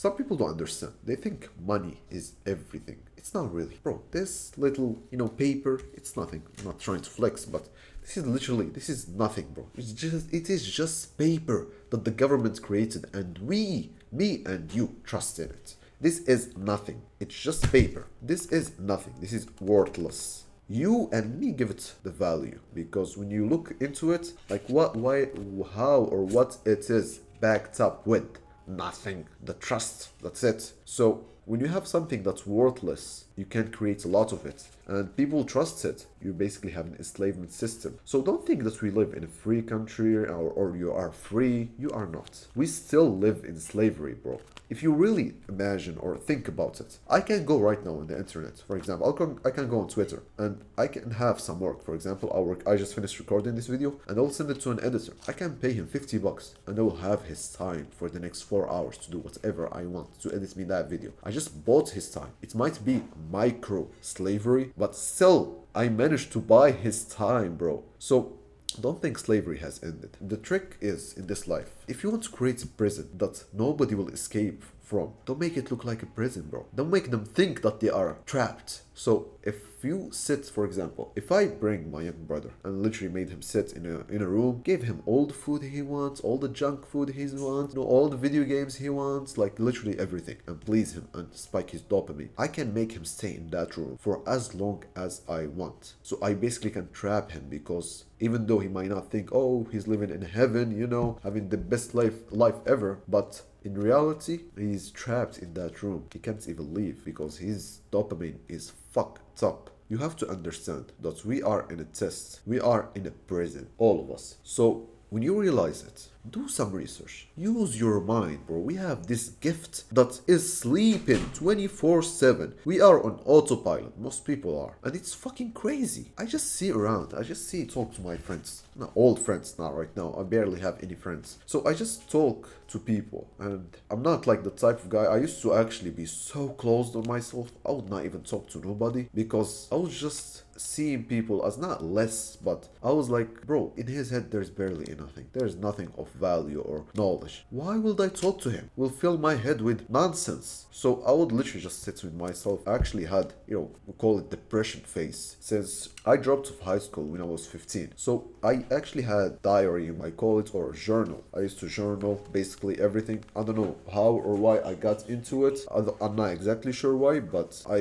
Some people don't understand. They think money is everything. It's not really. Bro, this little, paper, it's nothing. I'm not trying to flex, but this is nothing, bro. It is just paper that the government created and me and you trust in it. This is nothing. It's just paper. This is nothing. This is worthless. You and me give it the value because when you look into it, like what, why, how, or what it is backed up with, nothing. The trust. That's it. So when you have something that's worthless, you can create a lot of it, and people trust it. You basically have an enslavement system. So don't think that we live in a free country or you are free. You are not. We still live in slavery, bro. If you really imagine or think about it, I can go right now on the internet. For example, I can go on Twitter and I can have some work. For example, I just finished recording this video and I'll send it to an editor. I can pay him $50 and I will have his time for the next 4 hours to do whatever I want to edit me that video. I just bought his time. It might be micro slavery, but still I managed to buy his time, bro. So don't think slavery has ended. The trick is, in this life, if you want to create a prison that nobody will escape from, don't make it look like a prison, bro. Don't make them think that they are trapped. So if you sit, for example, if I bring my young brother and literally made him sit in a room, gave him all the food he wants, all the junk food he wants, all the video games he wants, like literally everything, and please him and spike his dopamine, I can make him stay in that room for as long as I want. So I basically can trap him because even though he might not think, oh, he's living in heaven, having the best life ever, but in reality, he's trapped in that room. He can't even leave because his dopamine is fucked up. You have to understand that we are in a test. We are in a prison, all of us. So when you realize it, do some research. Use your mind, bro. We have this gift that is sleeping 24/7. We are on autopilot. Most people are. And it's fucking crazy. I just see around. I just talk to my friends. Not old friends now, right now. I barely have any friends. So I just talk to people. And I'm not like the type of guy. I used to actually be so closed on myself. I would not even talk to nobody because I was just seeing people as not less, but I was like, bro, in his head there's barely anything. There's nothing of value or knowledge. Why would I talk to him? Will fill my head with nonsense. So I would literally just sit with myself. I actually had, we call it depression phase since I dropped of high school when I was 15. So I actually had diary, you might call it, or a journal. I used to journal basically everything. I don't know how or why I got into it. I'm not exactly sure why, but I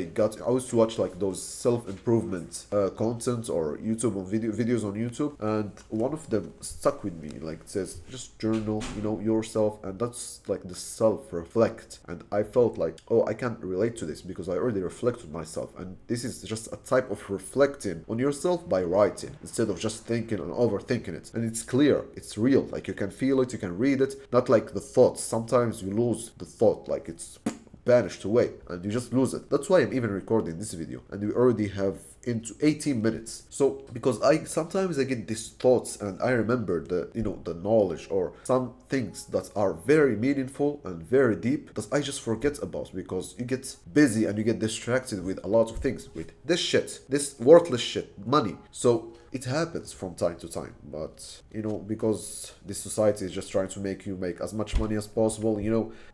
used to watch like those self-improvement content or YouTube on videos on YouTube, and one of them stuck with me. Like it says, just journal, yourself, and that's like the self-reflect. And I felt like, oh, I can't relate to this because I already reflect with myself, and this is just a type of reflecting on yourself by writing instead of just thinking and overthinking it. And it's clear, it's real. Like you can feel it, you can read it. Not like the thoughts. Sometimes you lose the thought, like it's vanished away and you just lose it. That's why I'm even recording this video, and we already have into 18 minutes. So because I sometimes I get these thoughts and I remember the knowledge or some things that are very meaningful and very deep that I just forget about because you get busy and you get distracted with a lot of things, with this worthless shit, money. So it happens from time to time, but because this society is just trying to make you make as much money as possible.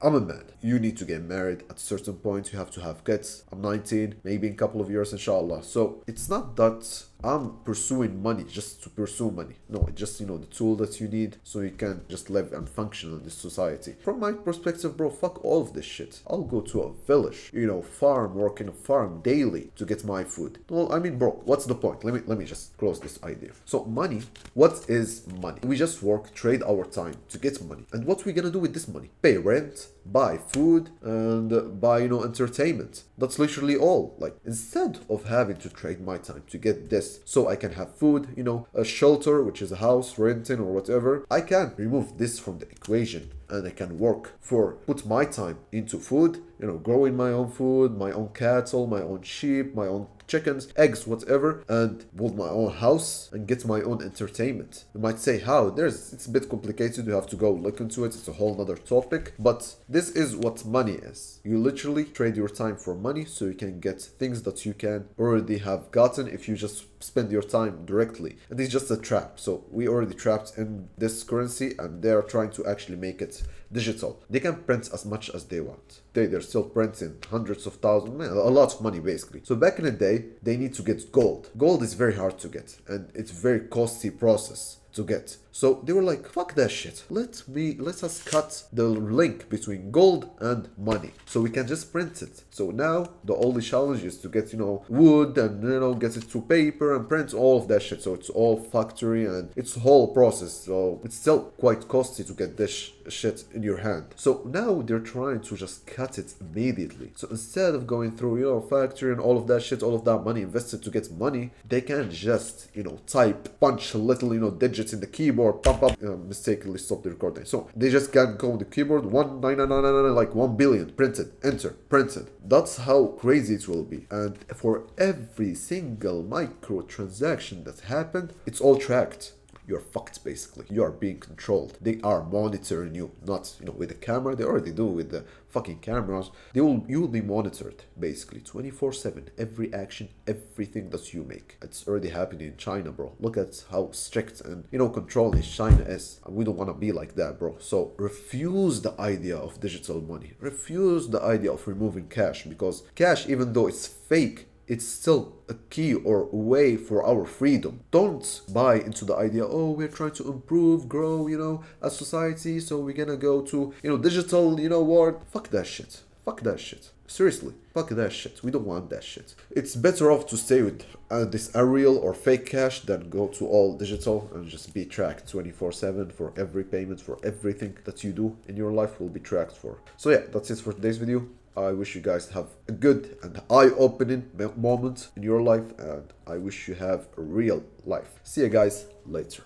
I'm a man. You need to get married at a certain point. You have to have kids. I'm 19, maybe in a couple of years, inshallah. So it's not that I'm pursuing money just to pursue money. No, it's just, the tool that you need so you can just live and function in this society. From my perspective, bro, fuck all of this shit. I'll go to a village, farm, work in a farm daily to get my food. Well, I mean, bro, what's the point? Let me just close this idea. So money, what is money? We just work, trade our time to get money. And what we gonna do with this money? Pay rent, buy food, and buy, entertainment. That's literally all. Like, instead of having to trade my time to get this so I can have food, a shelter, which is a house, renting or whatever, I can remove this from the equation and I can put my time into food, growing my own food, my own cattle, my own sheep, my own chickens, eggs, whatever, and build my own house and get my own entertainment. You might say how? It's a bit complicated. You have to go look into it. It's a whole nother topic. But this is what money is. You literally trade your time for money so you can get things that you can already have gotten if you just spend your time directly. And it's just a trap. So we already trapped in this currency, and they are trying to actually make it digital. They can print as much as they want. They're still printing hundreds of thousands, man, a lot of money basically. So back in the day, they need to get gold. Gold is very hard to get, and it's very costly process to get. So they were like, fuck that shit. Let us cut the link between gold and money. So we can just print it. So now the only challenge is to get, wood and, get it to paper and print all of that shit. So it's all factory and it's a whole process. So it's still quite costly to get this shit in your hand. So now they're trying to just cut it immediately. So instead of going through, factory and all of that shit, all of that money invested to get money, they can just, type, punch a little, digits in the keyboard, pump up, mistakenly stop the recording. So they just can go on the keyboard, 19999, like 1 billion, printed, enter, printed. That's how crazy it will be. And for every single micro transaction that happened, it's all tracked. You're fucked basically. You are being controlled. They are monitoring you, not with the camera. They already do with the fucking cameras. You will be monitored basically 24/7. Every action, everything that you make. It's already happening in China, bro. Look at how strict and controlling China is. We don't want to be like that, bro. So refuse the idea of digital money. Refuse the idea of removing cash, because cash, even though it's fake, it's still a key or a way for our freedom. Don't buy into the idea, oh, we're trying to improve, grow, as society, so we're gonna go to, digital, world. Fuck that shit. Fuck that shit. Seriously, fuck that shit. We don't want that shit. It's better off to stay with this real or fake cash than go to all digital and just be tracked 24/7 for every payment, for everything that you do in your life will be tracked for. So yeah, that's it for today's video. I wish you guys have a good and eye-opening moment in your life, and I wish you have a real life. See you guys later.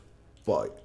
Bye.